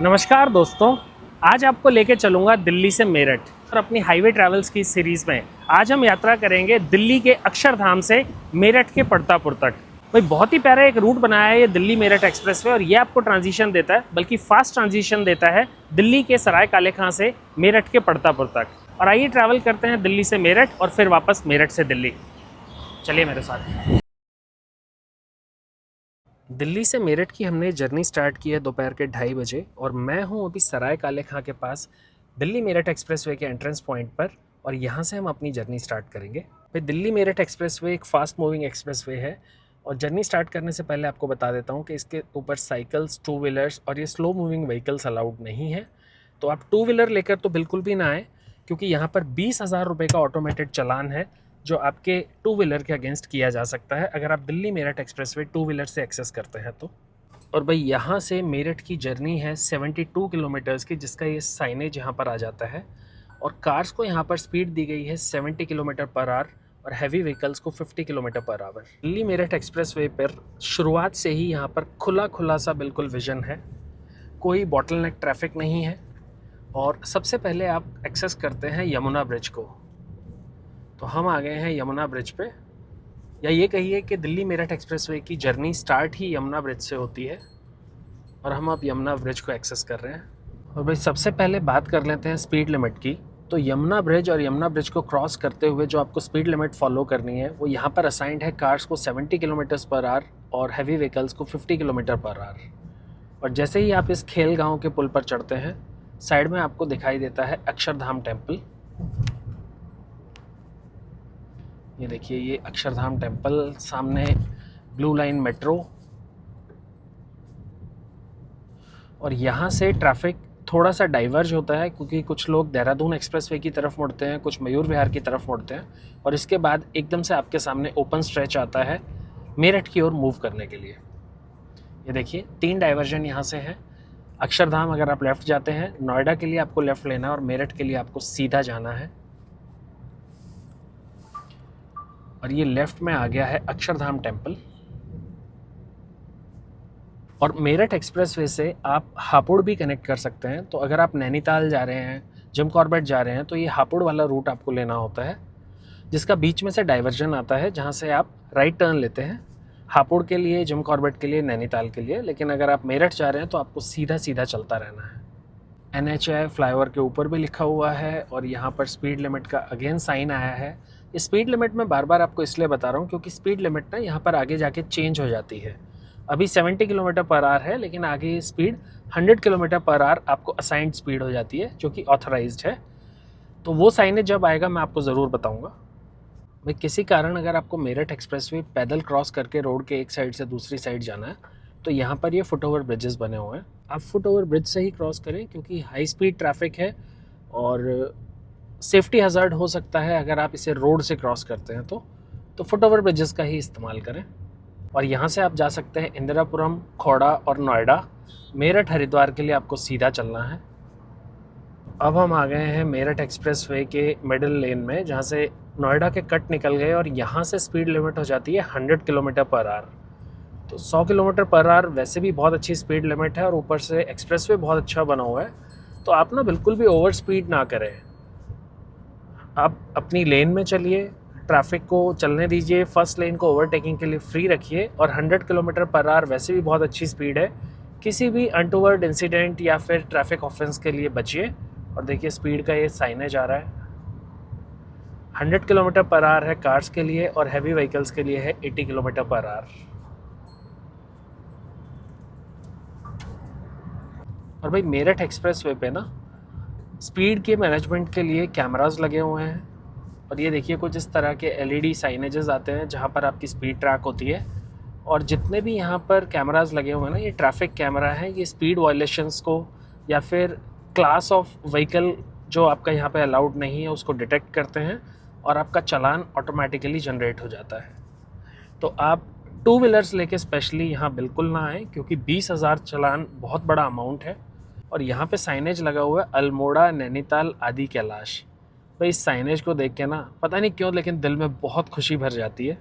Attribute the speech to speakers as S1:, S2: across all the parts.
S1: नमस्कार दोस्तों, आज आपको लेके चलूँगा दिल्ली से मेरठ और अपनी हाईवे ट्रैवल्स की सीरीज़ में आज हम यात्रा करेंगे दिल्ली के अक्षरधाम से मेरठ के पड़तापुर तक। भाई बहुत ही प्यारा एक रूट बनाया है ये दिल्ली मेरठ एक्सप्रेसवे और ये आपको ट्रांजिशन देता है, बल्कि फास्ट ट्रांजिशन देता है दिल्ली के सराय काले खां से मेरठ के पड़तापुर तक। और आइए ट्रैवल करते हैं दिल्ली से मेरठ और फिर वापस मेरठ से दिल्ली। चलिए मेरे साथ। दिल्ली से मेरठ की हमने जर्नी स्टार्ट की है दोपहर के 2:30 बजे और मैं हूँ अभी सराय काले खां के पास दिल्ली मेरठ एक्सप्रेसवे के एंट्रेंस पॉइंट पर और यहाँ से हम अपनी जर्नी स्टार्ट करेंगे। भाई दिल्ली मेरठ एक्सप्रेसवे एक फास्ट मूविंग एक्सप्रेसवे है और जर्नी स्टार्ट करने से पहले आपको बता देता हूँ कि इसके ऊपर साइकिल्स, टू व्हीलर्स और ये स्लो मूविंग व्हीकल्स अलाउड नहीं है। तो आप टू व्हीलर लेकर तो बिल्कुल भी ना आए, क्योंकि यहाँ पर 20,000 रुपये का ऑटोमेटेड चालान है जो आपके टू व्हीलर के अगेंस्ट किया जा सकता है अगर आप Delhi Meerut expressway two wheeler से एक्सेस करते हैं तो। और भाई यहाँ से मेरठ की जर्नी है 72 किलोमीटर्स की, जिसका ये साइनेज यहाँ पर आ जाता है। और कार्स को यहाँ पर स्पीड दी गई है 70 किलोमीटर पर आवर और हैवी व्हीकल्स को 50 kilometre per hour. Delhi Meerut expressway पर शुरुआत से ही यहाँ पर खुला सा बिल्कुल विजन है, कोई बॉटलनेक ट्रैफिक नहीं है। और सबसे पहले आप एक्सेस करते हैं यमुना ब्रिज को। तो हम आ गए हैं यमुना ब्रिज पे, या ये कहिए कि दिल्ली मेरठ एक्सप्रेसवे की जर्नी स्टार्ट ही यमुना ब्रिज से होती है और हम अब यमुना ब्रिज को एक्सेस कर रहे हैं। और भाई सबसे पहले बात कर लेते हैं स्पीड लिमिट की। तो यमुना ब्रिज और यमुना ब्रिज को क्रॉस करते हुए जो आपको स्पीड लिमिट फॉलो करनी है वो यहाँ पर असाइंड है कार्स को 70 किलोमीटर्स पर आवर और हैवी व्हीकल्स को 50 किलोमीटर पर आवर। और जैसे ही आप इस खेल गाँव के पुल पर चढ़ते हैं, साइड में आपको दिखाई देता है अक्षरधाम टेम्पल। ये देखिए, ये अक्षरधाम टेम्पल, सामने ब्लू लाइन मेट्रो। और यहाँ से ट्रैफिक थोड़ा सा डाइवर्ज होता है क्योंकि कुछ लोग देहरादून एक्सप्रेसवे की तरफ मुड़ते हैं, कुछ मयूर विहार की तरफ मुड़ते हैं और इसके बाद एकदम से आपके सामने ओपन स्ट्रेच आता है मेरठ की ओर मूव करने के लिए। ये देखिए 3 डाइवर्जन यहाँ से हैं। अक्षरधाम अगर आप लेफ़्ट जाते हैं, नोएडा के लिए आपको लेफ़्ट लेना है और मेरठ के लिए आपको सीधा जाना है। और ये लेफ्ट में आ गया है अक्षरधाम टेम्पल। और मेरठ एक्सप्रेसवे से आप हापुड़ भी कनेक्ट कर सकते हैं। तो अगर आप नैनीताल जा रहे हैं, जिम कॉर्बेट जा रहे हैं, तो ये हापुड़ वाला रूट आपको लेना होता है, जिसका बीच में से डाइवर्जन आता है जहाँ से आप राइट टर्न लेते हैं हापुड़ के लिए, जिम कॉर्बेट के लिए, नैनीताल के लिए। लेकिन अगर आप मेरठ जा रहे हैं तो आपको सीधा सीधा चलता रहना है। NHI फ्लाईओवर के ऊपर भी लिखा हुआ है और यहाँ पर स्पीड लिमिट का अगेन साइन आया है। इस स्पीड लिमिट में बार बार आपको इसलिए बता रहा हूँ क्योंकि स्पीड लिमिट ना यहाँ पर आगे जाके चेंज हो जाती है। अभी 70 किलोमीटर पर आवर है, लेकिन आगे स्पीड 100 किलोमीटर पर आवर आपको असाइंड स्पीड हो जाती है जो कि ऑथराइज्ड है। तो वो साइनेज जब आएगा मैं आपको ज़रूर बताऊँगा। भाई किसी कारण अगर आपको मेरठ एक्सप्रेसवे पैदल क्रॉस करके रोड के एक साइड से दूसरी साइड जाना है तो यहाँ पर ये फुट ओवर ब्रिजेस बने हुए हैं। आप फुट ओवर ब्रिज से ही क्रॉस करें क्योंकि हाई स्पीड ट्रैफिक है और सेफ्टी हज़ार्ड हो सकता है अगर आप इसे रोड से क्रॉस करते हैं तो फुट ओवर ब्रिजेस का ही इस्तेमाल करें। और यहाँ से आप जा सकते हैं इंदिरापुरम, खोड़ा और नोएडा। मेरठ हरिद्वार के लिए आपको सीधा चलना है। अब हम आ गए हैं मेरठ एक्सप्रेसवे के मिडिल लेन में, जहाँ से नोएडा के कट निकल गए और यहाँ से स्पीड लिमिट हो जाती है 100 किलोमीटर पर आवर। तो 100 किलोमीटर पर आवर वैसे भी बहुत अच्छी स्पीड लिमिट है और ऊपर से एक्सप्रेसवे बहुत अच्छा बना हुआ है, तो आप ना बिल्कुल भी ओवर स्पीड ना करें। आप अपनी लेन में चलिए, ट्रैफिक को चलने दीजिए, फर्स्ट लेन को ओवरटेकिंग के लिए फ्री रखिए। और 100 किलोमीटर पर आवर वैसे भी बहुत अच्छी स्पीड है, किसी भी अनटूवर्ड इंसिडेंट या फिर ट्रैफिक ऑफेंस के लिए बचिए। और देखिए स्पीड का ये साइनेज आ रहा है, 100 किलोमीटर पर आवर है कार्स के लिए और हैवी व्हीकल्स के लिए है 80 किलोमीटर पर आवर। और भाई मेरठ एक्सप्रेसवे पे ना स्पीड के मैनेजमेंट के लिए कैमरास लगे हुए हैं और ये देखिए कुछ इस तरह के LED साइनेजेस आते हैं जहाँ पर आपकी स्पीड ट्रैक होती है। और जितने भी यहाँ पर कैमरास लगे हुए हैं ना, ये ट्रैफिक कैमरा है, ये स्पीड वायलेशंस को या फिर क्लास ऑफ व्हीकल जो आपका यहाँ पे अलाउड नहीं है उसको डिटेक्ट करते हैं और आपका चालान ऑटोमेटिकली जनरेट हो जाता है। तो आप टू व्हीलर्स लेके स्पेशली यहाँ बिल्कुल ना आएँ क्योंकि 20,000 चालान बहुत बड़ा अमाउंट है। और यहाँ पे साइनेज लगा हुआ है अल्मोड़ा, नैनीताल, आदि कैलाश। भाई इस साइनेज को देख के ना पता नहीं क्यों लेकिन दिल में बहुत खुशी भर जाती है।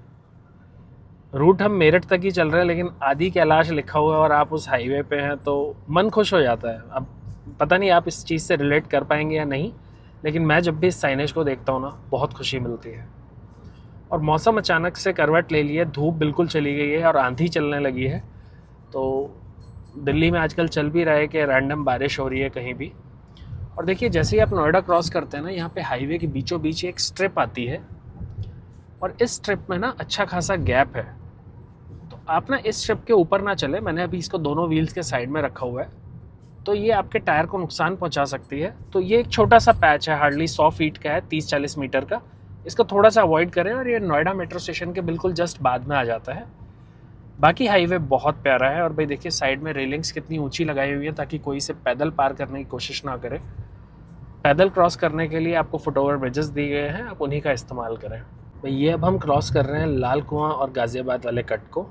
S1: रूट हम मेरठ तक ही चल रहे हैं लेकिन आदि कैलाश लिखा हुआ है और आप उस हाईवे पे हैं तो मन खुश हो जाता है। अब पता नहीं आप इस चीज़ से रिलेट कर पाएंगे या नहीं, लेकिन मैं जब भी इस साइनेज को देखता हूँ ना, बहुत खुशी मिलती है। और मौसम अचानक से करवट ले ली है, धूप बिल्कुल चली गई है और आंधी चलने लगी है। तो दिल्ली में आजकल चल भी रहा है कि रैंडम बारिश हो रही है कहीं भी। और देखिए, जैसे ही आप नोएडा क्रॉस करते हैं ना, यहाँ पे हाईवे के बीचों बीच एक स्ट्रिप आती है और इस स्ट्रिप में ना अच्छा खासा गैप है। तो आप ना इस स्ट्रिप के ऊपर ना चले, मैंने अभी इसको दोनों व्हील्स के साइड में रखा हुआ है, तो ये आपके टायर को नुकसान पहुंचा सकती है। तो ये एक छोटा सा पैच है, हार्डली 100 फीट का है, 30-40 मीटर का। इसको थोड़ा सा अवॉइड करें और ये नोएडा मेट्रो स्टेशन के बिल्कुल जस्ट बाद में आ जाता है। बाकी हाईवे बहुत प्यारा है। और भाई देखिए, साइड में रेलिंग्स कितनी ऊंची लगाई हुई है ताकि कोई से पैदल पार करने की कोशिश ना करे। पैदल क्रॉस करने के लिए आपको फुटओवर ब्रिजेस दिए गए हैं, आप उन्हीं का इस्तेमाल करें। भाई ये अब हम क्रॉस कर रहे हैं लाल कुआं और गाज़ियाबाद वाले कट को।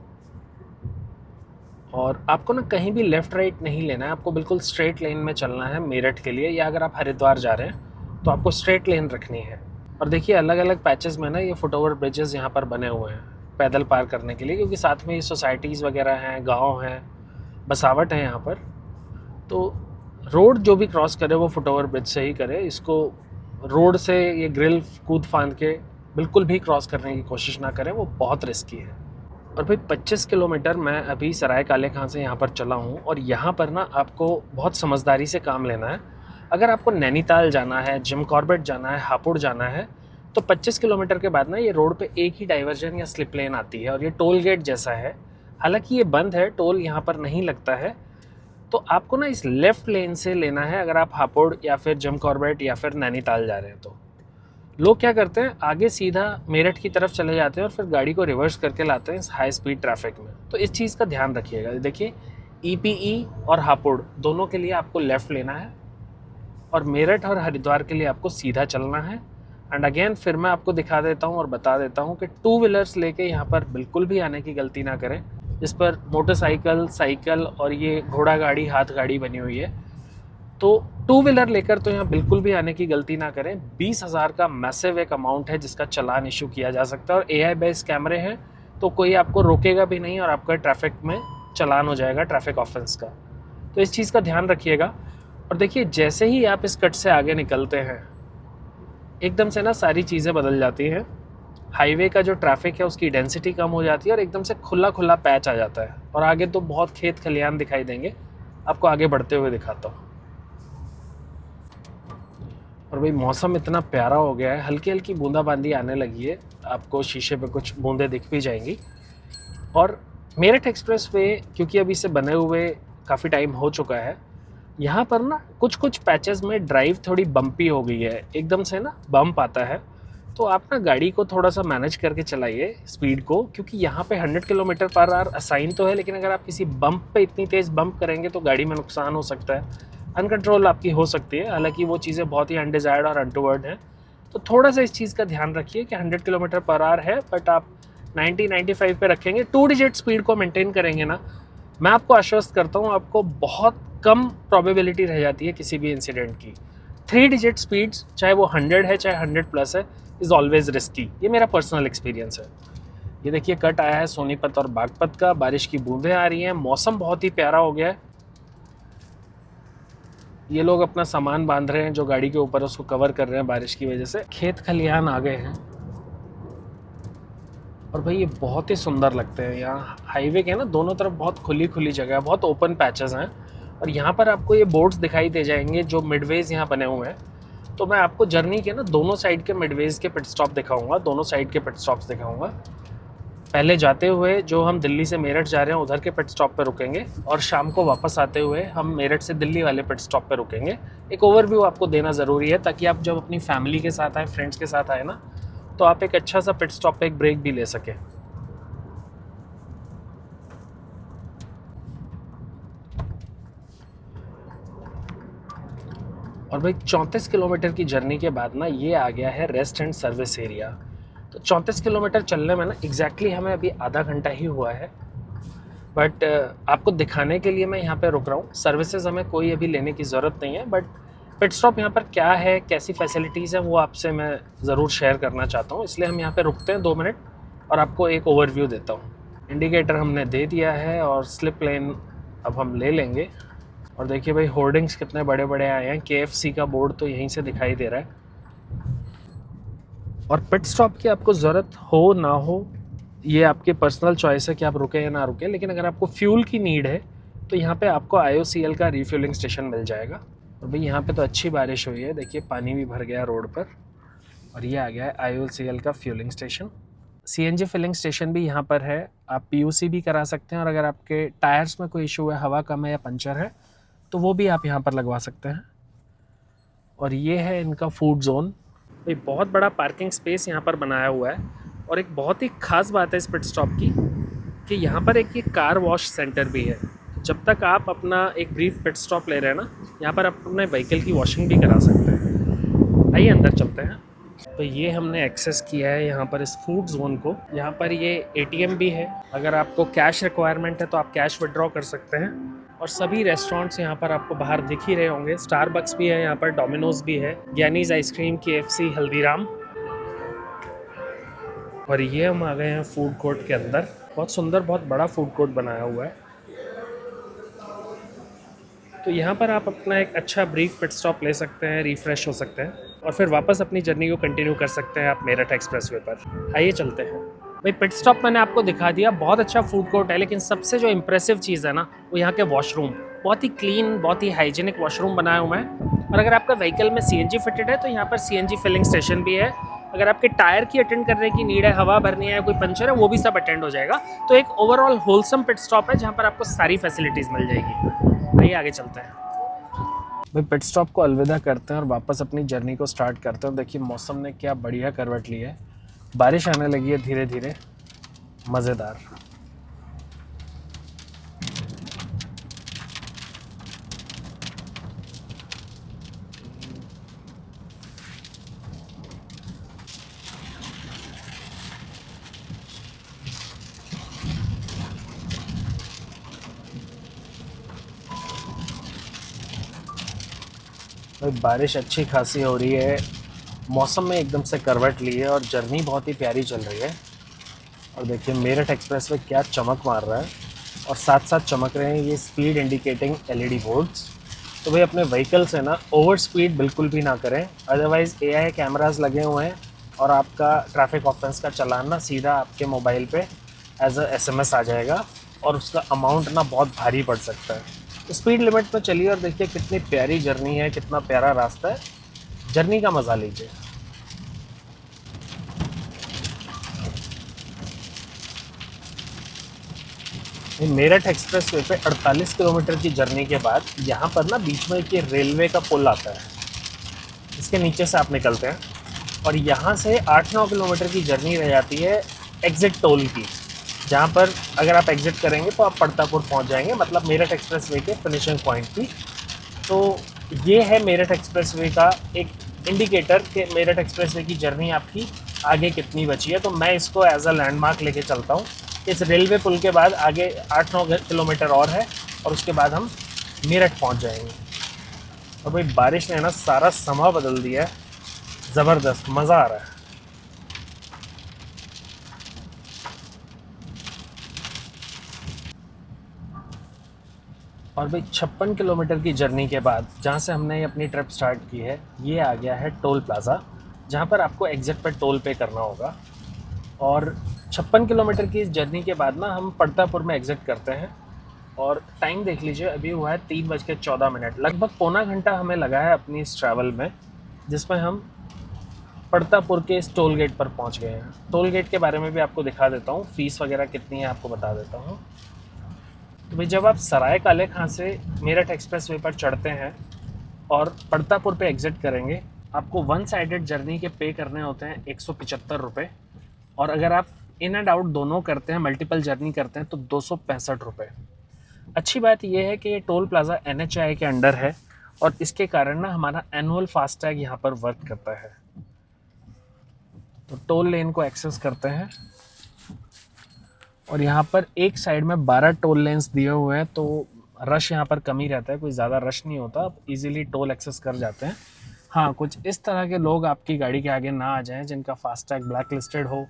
S1: और आपको ना कहीं भी लेफ़्ट राइट नहीं लेना है, आपको बिल्कुल स्ट्रेट लेन में चलना है मेरठ के लिए, या अगर आप हरिद्वार जा रहे हैं तो आपको स्ट्रेट लेन रखनी है। और देखिए, अलग अलग पैचेस में ना ये फुटओवर ब्रिजेस यहाँ पर बने हुए हैं पैदल पार करने के लिए, क्योंकि साथ में ये सोसाइटीज़ वगैरह हैं, गांव हैं, बसावट है यहाँ पर। तो रोड जो भी क्रॉस करे वो फुटओवर ब्रिज से ही करे। इसको रोड से ये ग्रिल कूद फांद के बिल्कुल भी क्रॉस करने की कोशिश ना करें, वो बहुत रिस्की है। और भाई 25 किलोमीटर मैं अभी सराय काले खां से यहाँ पर चला हूँ, और यहाँ पर ना आपको बहुत समझदारी से काम लेना है। अगर आपको नैनीताल जाना है, जिम कॉर्बेट जाना है, हापुड़ जाना है, तो 25 किलोमीटर के बाद ना ये रोड पे एक ही डाइवर्जन या स्लिप लेन आती है और ये टोल गेट जैसा है। हालांकि ये बंद है, टोल यहाँ पर नहीं लगता है। तो आपको ना इस लेफ़्ट लेन से लेना है अगर आप हापुड़ या फिर जिम कॉर्बेट या फिर नैनीताल जा रहे हैं। तो लोग क्या करते हैं, आगे सीधा मेरठ की तरफ चले जाते हैं और फिर गाड़ी को रिवर्स करके लाते हैं इस हाई स्पीड ट्रैफिक में। तो इस चीज़ का ध्यान रखिएगा। देखिए, ईपीई और हापुड़ दोनों के लिए आपको लेफ़्ट लेना है और मेरठ और हरिद्वार के लिए आपको सीधा चलना है। एंड अगेन फिर मैं आपको दिखा देता हूँ और बता देता हूँ कि टू व्हीलर्स लेके यहाँ पर बिल्कुल भी आने की गलती ना करें, जिस पर मोटरसाइकिल, साइकिल और ये घोड़ा गाड़ी, हाथ गाड़ी बनी हुई है। तो टू व्हीलर लेकर तो यहाँ बिल्कुल भी आने की गलती ना करें। 20,000 का मैसिव एक अमाउंट है जिसका चालान इशू किया जा सकता है, और AI बेस्ड कैमरे हैं तो कोई आपको रोकेगा भी नहीं और आपका ट्रैफिक में चालान हो जाएगा, ट्रैफिक ऑफेंस का। तो इस चीज़ का ध्यान रखिएगा। और देखिए, जैसे ही आप इस कट से आगे निकलते हैं, एकदम से ना सारी चीज़ें बदल जाती हैं। हाईवे का जो ट्रैफिक है उसकी डेंसिटी कम हो जाती है और एकदम से खुला खुला पैच आ जाता है, और आगे तो बहुत खेत खलियान दिखाई देंगे। आपको आगे बढ़ते हुए दिखाता हूँ। और भाई मौसम इतना प्यारा हो गया है, हल्की हल्की बूंदाबांदी आने लगी है, आपको शीशे पे कुछ बूंदें दिख भी जाएंगी। और मेरठ एक्सप्रेस वे क्योंकि अभी से बने हुए काफ़ी टाइम हो चुका है, यहाँ पर ना कुछ कुछ पैचेस में ड्राइव थोड़ी बम्पी हो गई है, एकदम से ना बम्प आता है। तो आप ना गाड़ी को थोड़ा सा मैनेज करके चलाइए स्पीड को, क्योंकि यहाँ पे 100 किलोमीटर पर आवर असाइन तो है, लेकिन अगर आप किसी बम्प पे इतनी तेज़ बम्प करेंगे तो गाड़ी में नुकसान हो सकता है, अनकंट्रोल आपकी हो सकती है। हालांकि वो चीज़ें बहुत ही अनडिजायर्ड और अनटूवर्ड हैं। तो थोड़ा सा इस चीज़ का ध्यान रखिए कि 100 किलोमीटर पर आवर है, बट आप 90-95 पे रखेंगे, 2 डिजिट स्पीड को मेंटेन करेंगे ना, मैं आपको आश्वस्त करता हूँ, आपको बहुत कम प्रोबेबिलिटी रह जाती है किसी भी इंसिडेंट की। 3 डिजिट स्पीड्स, चाहे वो 100 है चाहे 100+ है, इज़ ऑलवेज रिस्की। ये मेरा पर्सनल एक्सपीरियंस है। ये देखिए, कट आया है सोनीपत और बागपत का, बारिश की बूंदें आ रही हैं, मौसम बहुत ही प्यारा हो गया है। ये लोग अपना सामान बांध रहे हैं जो गाड़ी के ऊपर, उसको कवर कर रहे हैं बारिश की वजह से। खेत खलिहान आ गए हैं और भाई ये बहुत ही सुंदर लगते हैं। यहाँ हाईवे के ना दोनों तरफ बहुत खुली खुली जगह, बहुत ओपन पैचेस हैं, और यहाँ पर आपको ये बोर्ड्स दिखाई दे जाएंगे जो मिडवेज यहाँ बने हुए हैं। तो मैं आपको जर्नी के ना दोनों साइड के मिडवेज के पिट स्टॉप दिखाऊंगा, दोनों साइड के पिट स्टॉप्स दिखाऊंगा। पहले जाते हुए जो हम दिल्ली से मेरठ जा रहे हैं उधर के पिट स्टॉप पे रुकेंगे, और शाम को वापस आते हुए हम मेरठ से दिल्ली वाले पिट स्टॉप पे रुकेंगे। एक ओवरव्यू आपको देना ज़रूरी है ताकि आप जब अपनी फैमिली के साथ आए, फ्रेंड्स के साथ आए ना, तो आप एक अच्छा सा पिट स्टॉप पे एक ब्रेक भी ले सकें। और भाई 34 किलोमीटर की जर्नी के बाद ना ये आ गया है रेस्ट एंड सर्विस एरिया। तो 34 किलोमीटर चलने में ना एग्जैक्टली हमें अभी आधा घंटा ही हुआ है, बट आपको दिखाने के लिए मैं यहाँ पे रुक रहा हूँ। सर्विसेज हमें कोई अभी लेने की ज़रूरत नहीं है, बट पिट स्टॉप यहाँ पर क्या है, कैसी फैसिलिटीज़ हैं, वो आपसे मैं ज़रूर शेयर करना चाहता हूँ। इसलिए हम यहाँ पे रुकते हैं 2 मिनट और आपको एक ओवरव्यू देता हूँ। इंडिकेटर हमने दे दिया है और स्लिप लेन अब हम ले लेंगे। और देखिए भाई होर्डिंग्स कितने बड़े बड़े आए हैं, KFC का बोर्ड तो यहीं से दिखाई दे रहा है। और पिट स्टॉप की आपको ज़रूरत हो ना हो, ये आपके पर्सनल चॉइस है कि आप रुके या ना रुके, लेकिन अगर आपको फ्यूल की नीड है तो यहाँ पे आपको IOCL का रिफ्यूलिंग स्टेशन मिल जाएगा। और भाई यहाँ पे तो अच्छी बारिश हुई है, देखिए पानी भी भर गया रोड पर। और ये आ गया है IOCL का fueling station. CNG filling station भी यहाँ पर है, आप PUC भी करा सकते हैं, और अगर आपके टायर्स में कोई इशू है, हवा कम है या पंचर है, तो वो भी आप यहाँ पर लगवा सकते हैं। और ये है इनका फूड जोन। भाई बहुत बड़ा पार्किंग स्पेस यहाँ पर बनाया हुआ है। और एक बहुत ही ख़ास बात है इस पिट स्टॉप की कि यहाँ पर एक ये कार वॉश सेंटर भी है। जब तक आप अपना एक ब्रीफ पिट स्टॉप ले रहे हैं ना, यहाँ पर आप अपने व्हीकल की वॉशिंग भी करा सकते हैं। आइए अंदर चलते हैं। तो ये हमने एक्सेस किया है यहाँ पर इस फूड जोन को। यहाँ पर ये ATM भी है, अगर आपको कैश रिक्वायरमेंट है तो आप कैश विड्रॉ कर सकते हैं। और सभी रेस्टोरेंट्स यहाँ पर आपको बाहर दिख ही रहे होंगे, स्टारबक्स भी है यहाँ पर, डोमिनोज भी है, ज्ञानीज आइसक्रीम, KFC, हल्दीराम। और ये हम आ गए हैं फूड कोर्ट के अंदर। बहुत सुंदर, बहुत बड़ा फूड कोर्ट बनाया हुआ है। तो यहाँ पर आप अपना एक अच्छा ब्रीफ पिट स्टॉप ले सकते हैं, रिफ़्रेश हो सकते हैं, और फिर वापस अपनी जर्नी को कंटिन्यू कर सकते हैं आप मेरठ एक्सप्रेसवे पर। आइए चलते हैं। भाई पिट स्टॉप मैंने आपको दिखा दिया, बहुत अच्छा फूड कोर्ट है, लेकिन सबसे जो इम्प्रेसिव चीज़ है ना, वो यहाँ के वॉशरूम। बहुत ही क्लीन, बहुत ही हाइजीनिक वॉशरूम बनाया हुआ है। और अगर आपका व्हीकल में CNG फिटेड है तो यहाँ पर CNG फिलिंग स्टेशन भी है। अगर आपके टायर की अटेंड करने की नीड है, हवा भरनी है, कोई पंचर है, वो भी सब अटेंड हो जाएगा। तो एक ओवरऑल होलसम पिट स्टॉप है जहाँ पर आपको सारी फैसिलिटीज़ मिल जाएगी। आइए आगे चलते हैं। भाई पिट स्टॉप को अलविदा करते हैं और वापस अपनी जर्नी को स्टार्ट करते हैं। देखिए मौसम ने क्या बढ़िया करवट ली है, बारिश आने लगी है धीरे धीरे, मज़ेदार। भाई बारिश अच्छी खासी हो रही है, मौसम में एकदम से करवट ली है और जर्नी बहुत ही प्यारी चल रही है। और देखिए मेरठ एक्सप्रेस में क्या चमक मार रहा है, और साथ साथ चमक रहे हैं ये स्पीड इंडिकेटिंग LED बोर्ड्स। तो भाई अपने व्हीकल से ना ओवर स्पीड बिल्कुल भी ना करें, अदरवाइज़ AI कैमरास लगे हुए हैं और आपका ट्रैफिक ऑफेंस का चालान ना सीधा आपके मोबाइल पे एज अ SMS आ जाएगा, और उसका अमाउंट ना बहुत भारी पड़ सकता है। तो स्पीड लिमिट में चलिए और देखिए कितनी प्यारी जर्नी है, कितना प्यारा रास्ता है, जर्नी का मज़ा लीजिए। मेरठ एक्सप्रेसवे पे 48 किलोमीटर की जर्नी के बाद यहाँ पर ना बीच में एक ये रेलवे का पुल आता है, इसके नीचे से आप निकलते हैं और यहाँ से 8-9 किलोमीटर की जर्नी रह जाती है एग्ज़िट टोल की, जहाँ पर अगर आप एग्ज़िट करेंगे तो आप पड़तापुर पहुँच जाएंगे, मतलब मेरठ एक्सप्रेसवे के फिनिशिंग पॉइंट की। तो ये है मेरठ एक्सप्रेसवे का एक इंडिकेटर कि मेरठ एक्सप्रेसवे की जर्नी आपकी आगे कितनी बची है। तो मैं इसको एज अ लैंडमार्क लेके चलता हूँ। इस रेलवे पुल के बाद आगे 8-9 किलोमीटर और है और उसके बाद हम मेरठ पहुँच जाएंगे। और भाई बारिश ने ना सारा समा बदल दिया है, ज़बरदस्त मज़ा आ रहा है। और भाई 56 किलोमीटर की जर्नी के बाद जहाँ से हमने अपनी ट्रिप स्टार्ट की है, ये आ गया है टोल प्लाज़ा, जहाँ पर आपको एग्ज़िट पर टोल पे करना होगा। और 56 किलोमीटर की जर्नी के बाद ना हम पड़तापुर में एग्ज़िट करते हैं। और टाइम देख लीजिए, अभी हुआ है 3:14। लगभग पौना घंटा हमें लगा है अपनी इस ट्रैवल में, जिसमें हम पड़तापुर के इस टोल गेट पर पहुंच गए हैं। टोल गेट के बारे में भी आपको दिखा देता हूँ, फ़ीस वगैरह कितनी है आपको बता देता हूँ। तो भाई जब आप सराय काले खां से मेरठ एक्सप्रेसवे पर चढ़ते हैं और पड़तापुर पे एग्ज़िट करेंगे, आपको वन साइडेड जर्नी के पे करने होते हैं 175 रुपये। और अगर आप इन एंड आउट दोनों करते हैं, मल्टीपल जर्नी करते हैं, तो 265 रुपये। अच्छी बात यह है कि ये टोल प्लाज़ा NHAI के अंडर है और इसके कारण ना हमारा एनुअल फास्टैग यहाँ पर वर्क करता है। तो टोल लेन को एक्सेस करते हैं और यहाँ पर एक साइड में 12 टोल लेन्स दिए हुए हैं, तो रश यहाँ पर कम ही रहता है, कोई ज़्यादा रश नहीं होता, आप इजीली टोल एक्सेस कर जाते हैं। हाँ, कुछ इस तरह के लोग आपकी गाड़ी के आगे ना आ जाएं जिनका फास्टैग ब्लैक लिस्टेड हो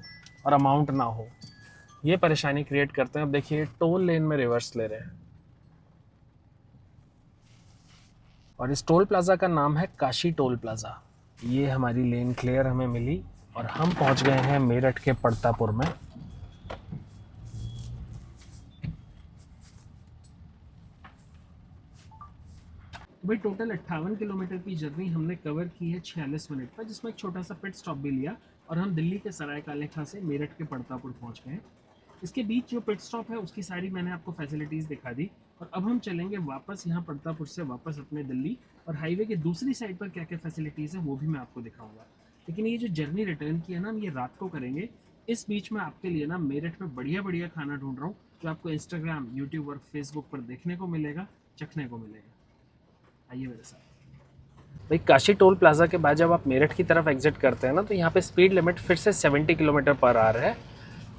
S1: और अमाउंट ना हो, ये परेशानी क्रिएट करते हैं। अब देखिए टोल लेन में रिवर्स ले रहे हैं। और इस टोल प्लाज़ा का नाम है काशी टोल प्लाज़ा। ये हमारी लेन क्लियर हमें मिली और हम पहुंच गए हैं मेरठ के पड़तापुर में। भाई टोटल 58 किलोमीटर की जर्नी हमने कवर की है 46 मिनट में, जिसमें एक छोटा सा पिट स्टॉप भी लिया और हम दिल्ली के सराय काले खां से मेरठ के पड़तापुर पहुंच गए। इसके बीच जो पिट स्टॉप है उसकी सारी मैंने आपको फैसिलिटीज़ दिखा दी और अब हम चलेंगे वापस यहाँ पड़तापुर से वापस अपने दिल्ली, और हाईवे के दूसरी साइड पर क्या क्या फैसिलिटीज़ है वो भी मैं आपको दिखाऊंगा। लेकिन ये जो जर्नी रिटर्न की है ना, हम ये रात को करेंगे। इस बीच में आपके लिए ना मेरठ में बढ़िया बढ़िया खाना ढूंढ रहा हूँ जो आपको इंस्टाग्राम, यूट्यूब और फेसबुक पर देखने को मिलेगा, चखने को मिलेगा। आइए मेरे साथ। भाई काशी टोल प्लाज़ा के बाद जब आप मेरठ की तरफ एग्जिट करते हैं ना, तो यहाँ पे स्पीड लिमिट फिर से 70 किलोमीटर पर आवर है।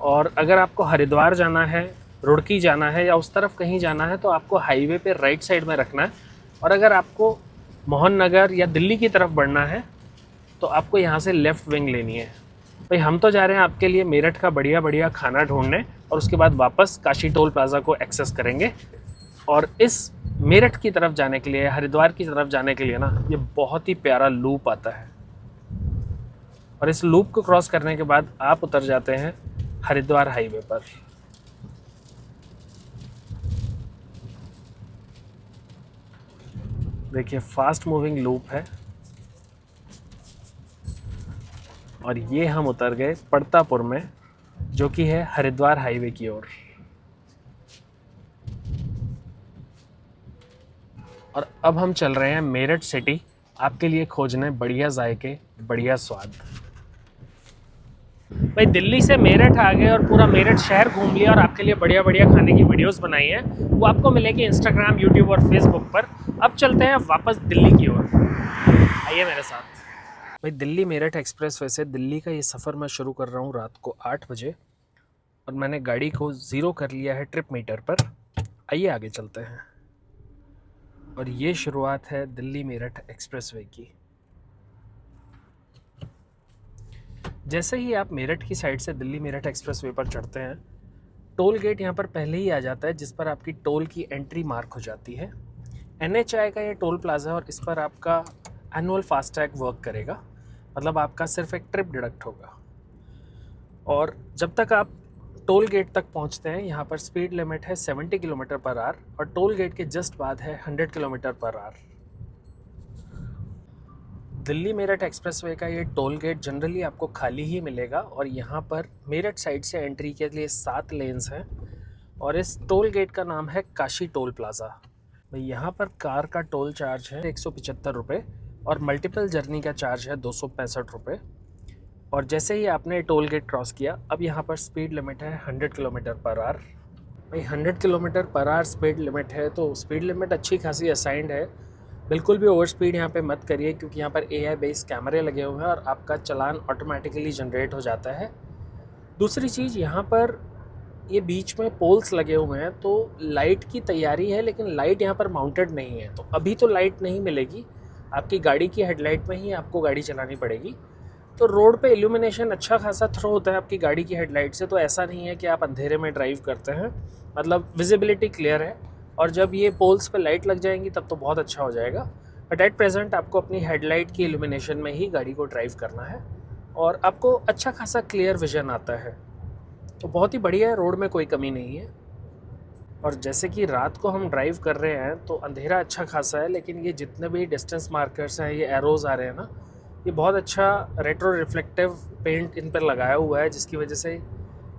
S1: और अगर आपको हरिद्वार जाना है, रुड़की जाना है या उस तरफ कहीं जाना है तो आपको हाईवे पे राइट साइड में रखना है। और अगर आपको मोहन नगर या दिल्ली की तरफ बढ़ना है तो आपको यहाँ से लेफ़्ट विंग लेनी है। भाई हम तो जा रहे हैं आपके लिए मेरठ का बढ़िया बढ़िया खाना ढूंढने और उसके बाद वापस काशी टोल प्लाज़ा को एक्सेस करेंगे। और इस मेरठ की तरफ जाने के लिए, हरिद्वार की तरफ जाने के लिए ना, ये बहुत ही प्यारा लूप आता है और इस लूप को क्रॉस करने के बाद आप उतर जाते हैं हरिद्वार हाईवे पर। देखिए फास्ट मूविंग लूप है और ये हम उतर गए पड़तापुर में, जो कि है हरिद्वार हाईवे की ओर। और अब हम चल रहे हैं मेरठ सिटी आपके लिए खोजने बढ़िया जायके, बढ़िया स्वाद। भाई दिल्ली से मेरठ आ गए और पूरा मेरठ शहर घूम लिया और आपके लिए बढ़िया बढ़िया खाने की वीडियोस बनाई हैं, वो आपको मिलेगी इंस्टाग्राम, यूट्यूब और फेसबुक पर। अब चलते हैं वापस दिल्ली की ओर, आइए मेरे साथ। भाई दिल्ली मेरठ एक्सप्रेस वे से दिल्ली का ये सफ़र मैं शुरू कर रहा हूँ रात को 8 बजे और मैंने गाड़ी को 0 कर लिया है ट्रिप मीटर पर। आइए आगे चलते हैं। और ये शुरुआत है दिल्ली मेरठ एक्सप्रेसवे की। जैसे ही आप मेरठ की साइड से दिल्ली मेरठ एक्सप्रेसवे पर चढ़ते हैं, टोल गेट यहाँ पर पहले ही आ जाता है, जिस पर आपकी टोल की एंट्री मार्क हो जाती है। NHAI का ये टोल प्लाज़ा है और इस पर आपका एनुअल फास्टैग वर्क करेगा, मतलब आपका सिर्फ एक ट्रिप डिडक्ट होगा। और जब तक आप टोल गेट तक पहुंचते हैं, यहाँ पर स्पीड लिमिट है 70 किलोमीटर पर आवर और टोल गेट के जस्ट बाद है 100 kilometre per hour. Delhi Meerut expressway का ये टोल गेट जनरली आपको खाली ही मिलेगा और यहाँ पर मेरठ साइड से एंट्री के लिए 7 लेन्स हैं और इस टोल गेट का नाम है काशी टोल प्लाज़ा। यहाँ पर कार का टोल चार्ज है 175 रुपये और मल्टीपल जर्नी का चार्ज है 265 रुपये। और जैसे ही आपने टोल गेट क्रॉस किया, अब यहाँ पर स्पीड लिमिट है 100 किलोमीटर पर आवर। भाई 100 kilometre per hour speed limit है तो स्पीड लिमिट अच्छी खासी असाइंड है। बिल्कुल भी ओवर स्पीड यहाँ पे मत करिए, क्योंकि यहाँ पर AI बेस्ड कैमरे लगे हुए हैं और आपका चालान ऑटोमेटिकली जनरेट हो जाता है। दूसरी चीज़, यहाँ पर ये बीच में पोल्स लगे हुए हैं तो लाइट की तैयारी है, लेकिन लाइट यहाँ पर माउंटेड नहीं है, तो अभी तो लाइट नहीं मिलेगी। आपकी गाड़ी की हेडलाइट में ही आपको गाड़ी चलानी पड़ेगी। तो रोड पे इल्यूमिनेशन अच्छा खासा थ्रो होता है आपकी गाड़ी की हेडलाइट से, तो ऐसा नहीं है कि आप अंधेरे में ड्राइव करते हैं, मतलब विजिबिलिटी क्लियर है। और जब ये पोल्स पे लाइट लग जाएंगी तब तो बहुत अच्छा हो जाएगा, बट एट प्रेजेंट आपको अपनी हेडलाइट की इल्यूमिनेशन में ही गाड़ी को ड्राइव करना है और आपको अच्छा खासा क्लियर विजन आता है, तो बहुत ही बढ़िया है, रोड में कोई कमी नहीं है। और जैसे कि रात को हम ड्राइव कर रहे हैं तो अंधेरा अच्छा खासा है, लेकिन ये जितने भी डिस्टेंस मार्कर्स हैं, ये एरोज़ आ रहे हैं ना, ये बहुत अच्छा रेट्रो रिफ्लेक्टिव पेंट इन पर लगाया हुआ है, जिसकी वजह से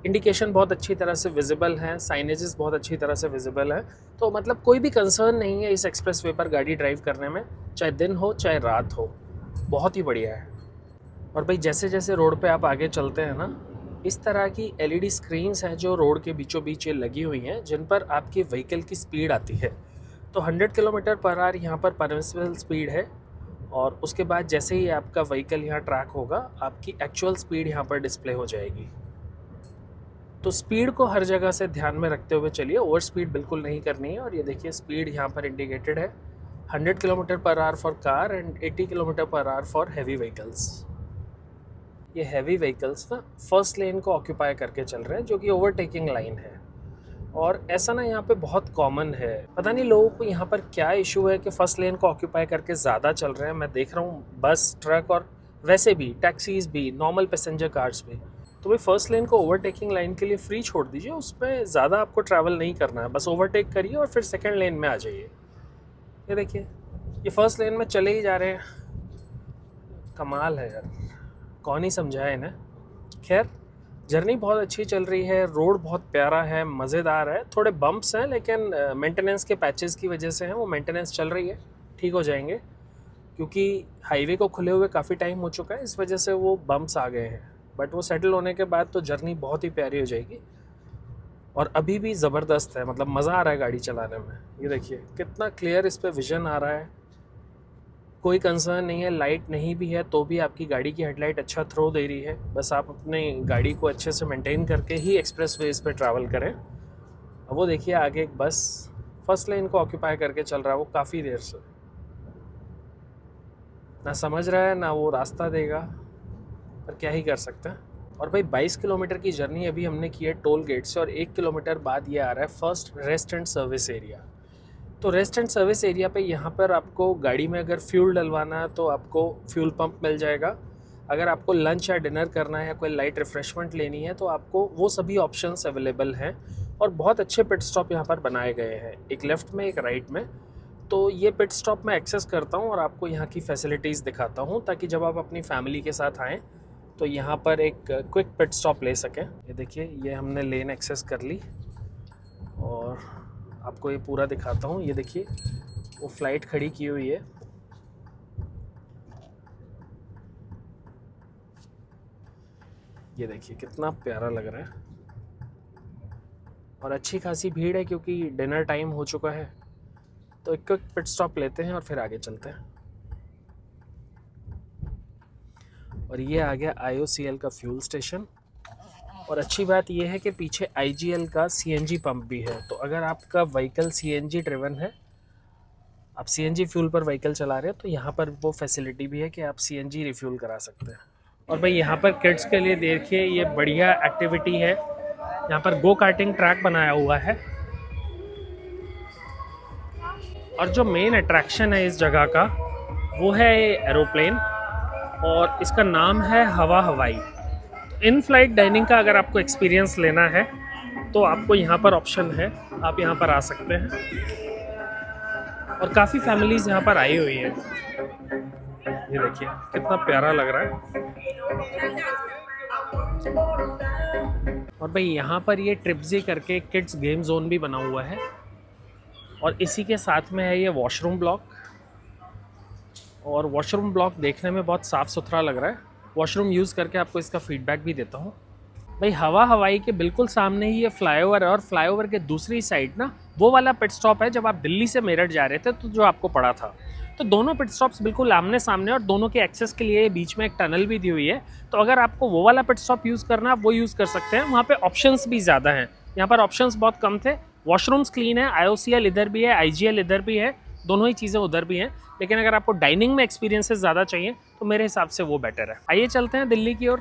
S1: इंडिकेशन बहुत अच्छी तरह से विजिबल हैं, साइनेजेस बहुत अच्छी तरह से विजिबल हैं। तो मतलब कोई भी कंसर्न नहीं है इस एक्सप्रेसवे पर गाड़ी ड्राइव करने में, चाहे दिन हो चाहे रात हो, बहुत ही बढ़िया है। और भाई जैसे जैसे रोड पे आप आगे चलते हैं ना, इस तरह की LED स्क्रीन्स हैं जो रोड के बीचों बीच ये लगी हुई हैं, जिन पर आपकी व्हीकल की स्पीड आती है। तो 100 किलोमीटर पर आवर यहाँ पर परमिसिबल स्पीड है और उसके बाद जैसे ही आपका व्हीकल यहाँ ट्रैक होगा, आपकी एक्चुअल स्पीड यहाँ पर डिस्प्ले हो जाएगी। तो स्पीड को हर जगह से ध्यान में रखते हुए चलिए, ओवर स्पीड बिल्कुल नहीं करनी है। और ये देखिए स्पीड यहाँ पर इंडिकेटेड है 100 kilometre per hour for car and 80 kilometre per hour for heavy vehicles. ये हैवी व्हीकल्स ना फर्स्ट लेन को ऑक्यूपाई करके चल रहे हैं, जो कि ओवरटेकिंग लाइन है। और ऐसा ना यहाँ पे बहुत कॉमन है, पता नहीं लोगों को यहाँ पर क्या इशू है कि फर्स्ट लेन को ऑक्यूपाई करके ज़्यादा चल रहे हैं। मैं देख रहा हूँ बस, ट्रक और वैसे भी टैक्सीज़ भी, नॉर्मल पैसेंजर कार्स भी। तो भाई फर्स्ट लेन को ओवरटेकिंग लाइन के लिए फ्री छोड़ दीजिए, उसमें ज़्यादा आपको ट्रैवल नहीं करना है, बस ओवरटेक करिए और फिर सेकेंड लेन में आ जाइए। ये देखिए, ये फर्स्ट लेन में चले ही जा रहे हैं, कमाल है यार, कौन ही समझाए इन्हें। खैर, जर्नी बहुत अच्छी चल रही है, रोड बहुत प्यारा है, मज़ेदार है। थोड़े बम्प्स हैं लेकिन मेंटेनेंस के पैचेस की वजह से हैं, वो मेंटेनेंस चल रही है, ठीक हो जाएंगे, क्योंकि हाईवे को खुले हुए काफ़ी टाइम हो चुका है, इस वजह से वो बम्प्स आ गए हैं। बट वो सेटल होने के बाद तो जर्नी बहुत ही प्यारी हो जाएगी। और अभी भी ज़बरदस्त है, मतलब मज़ा आ रहा है गाड़ी चलाने में। ये देखिए कितना क्लियर इस पर विज़न आ रहा है, कोई कंसर्न नहीं है। लाइट नहीं भी है तो भी आपकी गाड़ी की हेडलाइट अच्छा थ्रो दे रही है। बस आप अपने गाड़ी को अच्छे से मेंटेन करके ही एक्सप्रेस वेज पर ट्रैवल करें। अब वो देखिए आगे एक बस फर्स्ट लेन को ऑक्यूपाई करके चल रहा है, वो काफ़ी देर से, ना समझ रहा है ना वो रास्ता देगा, पर क्या ही कर सकते हैं। और भाई 22 किलोमीटर की जर्नी अभी हमने की है टोल गेट से, और 1 किलोमीटर बाद ये आ रहा है first rest and service area. तो रेस्ट एंड सर्विस एरिया पे यहाँ पर आपको गाड़ी में अगर फ्यूल डलवाना है तो आपको फ्यूल पंप मिल जाएगा। अगर आपको लंच या डिनर करना है या कोई लाइट रिफ़्रेशमेंट लेनी है तो आपको वो सभी ऑप्शंस अवेलेबल हैं। और बहुत अच्छे पिट स्टॉप यहाँ पर बनाए गए हैं, एक लेफ़्ट में एक राइट में। तो ये पिट स्टॉप मैं एक्सेस करता हूँ और आपको यहाँ की फैसिलिटीज़ दिखाता हूँ, ताकि जब आप अपनी फैमिली के साथ आएँ तो यहाँ पर एक क्विक पिट स्टॉप ले सकें। ये देखिए, ये हमने लेन एक्सेस कर ली और आपको ये पूरा दिखाता हूँ। ये देखिए वो फ़्लाइट खड़ी की हुई है, ये देखिए कितना प्यारा लग रहा है। और अच्छी खासी भीड़ है क्योंकि डिनर टाइम हो चुका है। तो एक क्विक पिट स्टॉप लेते हैं और फिर आगे चलते हैं। और ये आ गया IOCL का फ्यूल स्टेशन। और अच्छी बात यह है कि पीछे IGL का CNG पंप भी है। तो अगर आपका व्हीकल CNG ड्रिवन है, आप CNG फ्यूल पर व्हीकल चला रहे हैं, तो यहाँ पर वो फैसिलिटी भी है कि आप CNG रिफ्यूल करा सकते हैं। और भाई यहाँ पर किड्स के लिए देखिए ये बढ़िया एक्टिविटी है, यहाँ पर गो कार्टिंग ट्रैक बनाया हुआ है। और जो मेन अट्रैक्शन है इस जगह का वो है एरोप्लेन, और इसका नाम है हवा हवाई। इन फ्लाइट डाइनिंग का अगर आपको एक्सपीरियंस लेना है तो आपको यहाँ पर ऑप्शन है, आप यहाँ पर आ सकते हैं। और काफ़ी फैमिलीज़ यहाँ पर आई हुई है। ये देखिए कितना प्यारा लग रहा है। और भाई यहाँ पर ये ट्रिप्जी करके किड्स गेम जोन भी बना हुआ है, और इसी के साथ में है ये वॉशरूम ब्लॉक। और वॉशरूम ब्लॉक देखने में बहुत साफ़ सुथरा लग रहा है। वॉशरूम यूज़ करके आपको इसका फीडबैक भी देता हूँ। भाई हवा हवाई के बिल्कुल सामने ही ये फ्लाईओवर है, और फ्लाईओवर के दूसरी साइड ना वो वाला पिट स्टॉप है जब आप दिल्ली से मेरठ जा रहे थे तो जो आपको पड़ा था। तो दोनों पिट स्टॉप्स बिल्कुल आमने सामने, और दोनों के एक्सेस के लिए बीच में एक टनल भी दी हुई है। तो अगर आपको वो वाला पिट स्टॉप यूज़ करना है आप वो यूज़ कर सकते हैं, वहाँ पे ऑप्शंस भी ज़्यादा हैं। यहाँ पर ऑप्शंस बहुत कम थे। वॉशरूम्स क्लीन है, IOCL इधर भी है, IGL इधर भी है, दोनों ही चीज़ें उधर भी हैं। लेकिन अगर आपको डाइनिंग में एक्सपीरियंसेस ज़्यादा चाहिए तो मेरे हिसाब से वो बेटर है। आइए चलते हैं दिल्ली की ओर।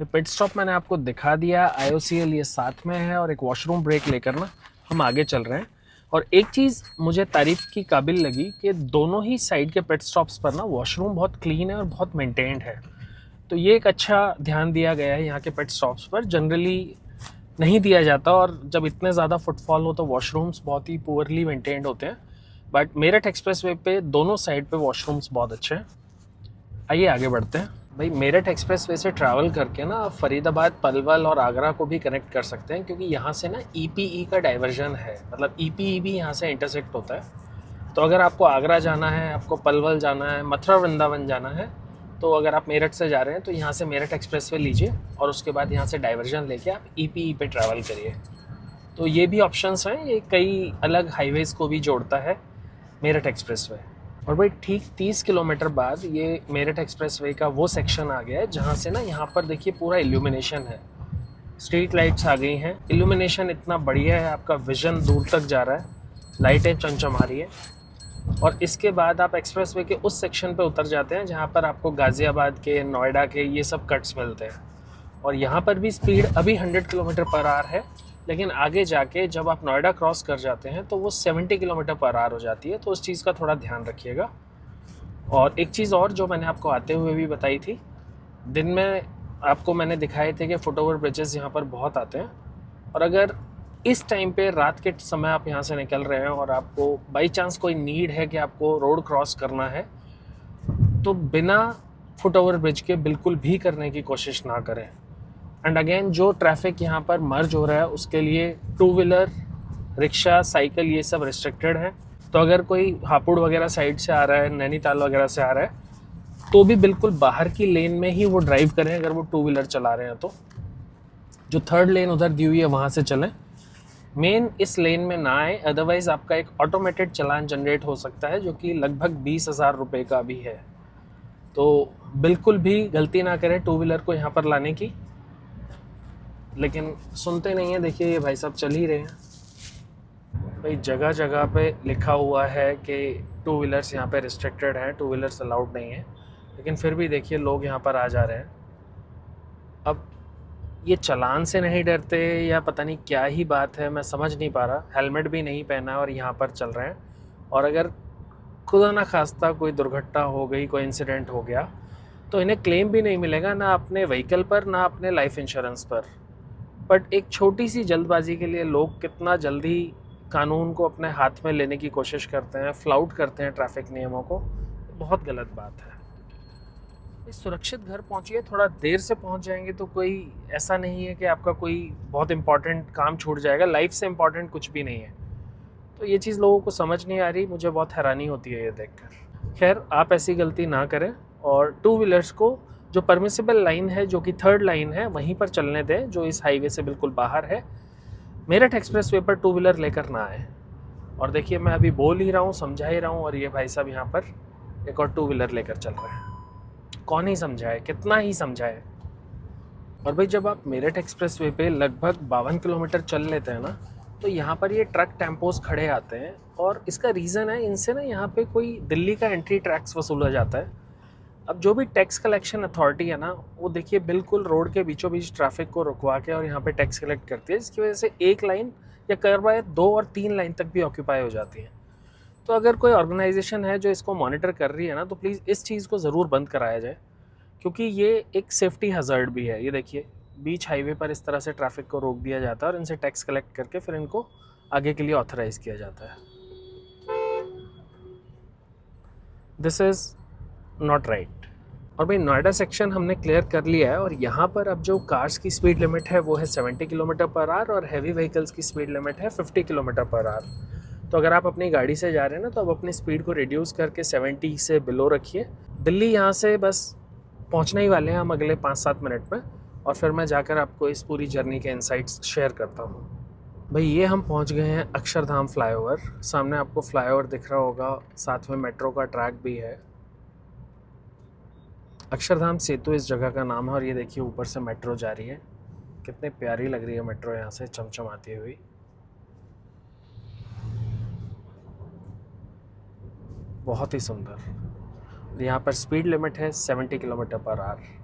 S1: पिट स्टॉप मैंने आपको दिखा दिया, IOCL ये साथ में है, और एक वॉशरूम ब्रेक लेकर ना हम आगे चल रहे हैं। और एक चीज़ मुझे तारीफ़ की काबिल लगी कि दोनों ही साइड के पिट स्टॉप्स पर ना वॉशरूम बहुत क्लीन है और बहुत मेंटेन्ड है। तो ये एक अच्छा ध्यान दिया गया है यहाँ के पिट स्टॉप्स पर, जनरली नहीं दिया जाता। और जब इतने ज़्यादा फुटफॉल हो तो वॉशरूम्स बहुत ही पुअरली मेंटेन्ड होते हैं। बट मेरठ एक्सप्रेसवे पे दोनों साइड पे वॉशरूम्स बहुत अच्छे हैं। आइए आगे बढ़ते हैं। भाई मेरठ एक्सप्रेसवे से ट्रैवल करके ना आप फरीदाबाद, पलवल और आगरा को भी कनेक्ट कर सकते हैं, क्योंकि यहाँ से ना EPE का डाइवर्जन है, मतलब EPE भी यहाँ से इंटरसेक्ट होता है। तो अगर आपको आगरा जाना है, आपको पलवल जाना है, मथुरा वृंदावन जाना है, तो अगर आप मेरठ से जा रहे हैं तो यहाँ से मेरठ एक्सप्रेसवे लीजिए और उसके बाद यहाँ से डाइवर्जन लेके आप EPE पे ट्रैवल करिए। तो ये भी ऑप्शंस हैं, ये कई अलग हाईवेज़ को भी जोड़ता है मेरठ एक्सप्रेसवे। और भाई ठीक 30 किलोमीटर बाद ये मेरठ एक्सप्रेसवे का वो सेक्शन आ गया है जहाँ से ना यहाँ पर देखिए पूरा इल्यूमिनेशन है, स्ट्रीट लाइट्स आ गई हैं, इल्यूमिनेशन इतना बढ़िया है, आपका विजन दूर तक जा रहा है, लाइटें चमचमा रही है। और इसके बाद आप एक्सप्रेसवे के उस सेक्शन पे उतर जाते हैं जहाँ पर आपको गाज़ियाबाद के, नोएडा के ये सब कट्स मिलते हैं। और यहाँ पर भी स्पीड अभी 100 किलोमीटर पर आवर है, लेकिन आगे जाके जब आप नोएडा क्रॉस कर जाते हैं तो वो 70 किलोमीटर पर आवर हो जाती है, तो उस चीज़ का थोड़ा ध्यान रखिएगा। और एक चीज़ और जो मैंने आपको आते हुए भी बताई थी, दिन में आपको मैंने दिखाए थे कि फुट ओवर ब्रिजेस यहाँ पर बहुत आते हैं, और अगर इस टाइम पे रात के समय आप यहाँ से निकल रहे हैं और आपको बाई चांस कोई नीड है कि आपको रोड क्रॉस करना है, तो बिना फुट ओवर ब्रिज के बिल्कुल भी करने की कोशिश ना करें। एंड अगेन जो ट्रैफिक यहाँ पर मर्ज हो रहा है उसके लिए टू व्हीलर, रिक्शा, साइकिल ये सब रिस्ट्रिक्टेड है। तो अगर कोई हापुड़ वगैरह साइड से आ रहा है, नैनीताल वगैरह से आ रहा है, तो भी बिल्कुल बाहर की लेन में ही वो ड्राइव करें। अगर वो टू व्हीलर चला रहे हैं तो जो थर्ड लेन उधर दी हुई है वहाँ से चलें, मेन इस लेन में ना आए, अदरवाइज़ आपका एक ऑटोमेटेड चालान जनरेट हो सकता है जो कि लगभग 20,000 रुपये का भी है। तो बिल्कुल भी गलती ना करें टू व्हीलर को यहाँ पर लाने की, लेकिन सुनते नहीं हैं। देखिए ये भाई साहब चल ही रहे हैं। भाई जगह जगह पे लिखा हुआ है कि टू व्हीलर्स यहाँ पे रिस्ट्रिक्टेड हैं, टू व्हीलर्स अलाउड नहीं है, लेकिन फिर भी देखिए लोग यहाँ पर आ जा रहे हैं। अब ये चालान से नहीं डरते या पता नहीं क्या ही बात है, मैं समझ नहीं पा रहा। हेलमेट भी नहीं पहना और यहाँ पर चल रहे हैं, और अगर खुदा ना खास्ता कोई दुर्घटना हो गई, कोई इंसिडेंट हो गया, तो इन्हें क्लेम भी नहीं मिलेगा, ना अपने व्हीकल पर ना अपने लाइफ इंश्योरेंस पर। बट एक छोटी सी जल्दबाजी के लिए लोग कितना जल्दी कानून को अपने हाथ में लेने की कोशिश करते हैं, फ्लाउट करते हैं ट्रैफिक नियमों को। बहुत गलत बात है। सुरक्षित घर पहुंचिए, थोड़ा देर से पहुंच जाएंगे तो कोई ऐसा नहीं है कि आपका कोई बहुत इंपॉर्टेंट काम छूट जाएगा। लाइफ से इंपॉर्टेंट कुछ भी नहीं है। तो ये चीज़ लोगों को समझ नहीं आ रही, मुझे बहुत हैरानी होती है ये देखकर। खैर आप ऐसी गलती ना करें, और टू व्हीलर्स को जो परमिसिबल लाइन है, जो कि थर्ड लाइन है, वहीं पर चलने दें, जो इस हाईवे से बिल्कुल बाहर है। मेरठ एक्सप्रेस वे पर टू व्हीलर लेकर ना आए। और देखिए मैं अभी बोल ही रहा हूँ, समझा ही रहा हूँ, और ये भाई साहब यहाँ पर एक और टू व्हीलर लेकर चल रहे हैं। कौन ही समझाए, कितना ही समझाए। और भाई जब आप मेरठ एक्सप्रेस वे पे लगभग 52 किलोमीटर चल लेते हैं ना, तो यहाँ पर ये ट्रक टेम्पोज खड़े आते हैं, और इसका रीज़न है इनसे ना यहाँ पे कोई दिल्ली का एंट्री टैक्स वसूला जाता है। अब जो भी टैक्स कलेक्शन अथॉरिटी है ना, वो देखिए बिल्कुल रोड के बीचों बीच ट्रैफिक को रुकवा के और यहाँ पे टैक्स कलेक्ट करती है, जिसकी वजह से एक लाइन या करवाए 2 और 3 लाइन तक भी ऑक्यूपाई हो जाती है। तो अगर कोई ऑर्गेनाइजेशन है जो इसको मॉनिटर कर रही है ना, तो प्लीज़ इस चीज़ को ज़रूर बंद कराया जाए, क्योंकि ये एक सेफ्टी हज़ार्ड भी है। ये देखिए बीच हाईवे पर इस तरह से ट्रैफिक को रोक दिया जाता है और इनसे टैक्स कलेक्ट करके फिर इनको आगे के लिए ऑथराइज़ किया जाता है। This is not right. और भाई नोएडा सेक्शन हमने क्लियर कर लिया है, और यहाँ पर अब जो कार्स की स्पीड लिमिट है वो है 70 किलोमीटर पर आवर, और हैवी व्हीकल्स की स्पीड लिमिट है 50 किलोमीटर पर आवर। तो अगर आप अपनी गाड़ी से जा रहे हैं ना, तो आप अपनी स्पीड को रिड्यूस करके 70 से बिलो रखिए। दिल्ली यहाँ से बस पहुँचने ही वाले हैं हम अगले 5-7 मिनट में, और फिर मैं जाकर आपको इस पूरी जर्नी के इंसाइट्स शेयर करता हूँ। भाई ये हम पहुँच गए हैं अक्षरधाम फ्लाईओवर। सामने आपको फ्लाईओवर दिख रहा होगा, साथ में मेट्रो का ट्रैक भी है। अक्षरधाम सेतु इस जगह का नाम है, और ये देखिए ऊपर से मेट्रो जा रही है। कितनी प्यारी लग रही है मेट्रो यहाँ से चमचमाती हुई। बहुत ही सुंदर। यहाँ पर स्पीड लिमिट है 70 किलोमीटर पर आवर।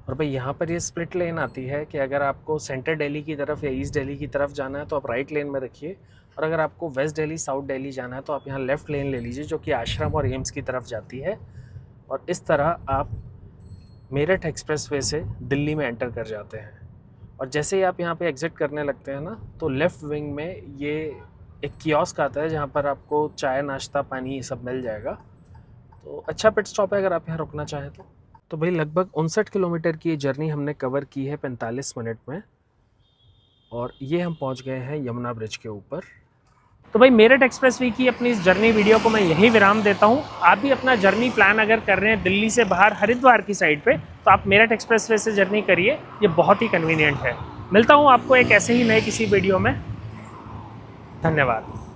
S1: और भाई यहाँ पर ये स्प्लिट लेन आती है कि अगर आपको सेंटर दिल्ली की तरफ या ईस्ट दिल्ली की तरफ जाना है तो आप राइट लेन में रखिए, और अगर आपको वेस्ट दिल्ली साउथ दिल्ली जाना है तो आप यहाँ लेफ़्ट लेन ले लीजिए, जो कि आश्रम और एम्स की तरफ जाती है। और इस तरह आप मेरठ एक्सप्रेसवे से दिल्ली में एंटर कर जाते हैं। और जैसे ही आप यहाँ पे एग्ज़िट करने लगते हैं ना, तो लेफ़्ट विंग में ये एक कियोस्क आता है, जहाँ पर आपको चाय, नाश्ता, पानी ये सब मिल जाएगा। तो अच्छा पिट स्टॉप है अगर आप यहाँ रुकना चाहें तो भाई लगभग 59 किलोमीटर की जर्नी हमने कवर की है 45 मिनट में, और ये हम पहुँच गए हैं यमुना ब्रिज के ऊपर। तो भाई मेरठ एक्सप्रेसवे की अपनी इस जर्नी वीडियो को मैं यही विराम देता हूँ। आप भी अपना जर्नी प्लान अगर कर रहे हैं दिल्ली से बाहर हरिद्वार की साइड पे, तो आप मेरठ एक्सप्रेसवे से जर्नी करिए, ये बहुत ही कन्वीनियंट है। मिलता हूँ आपको एक ऐसे ही नए किसी वीडियो में। धन्यवाद।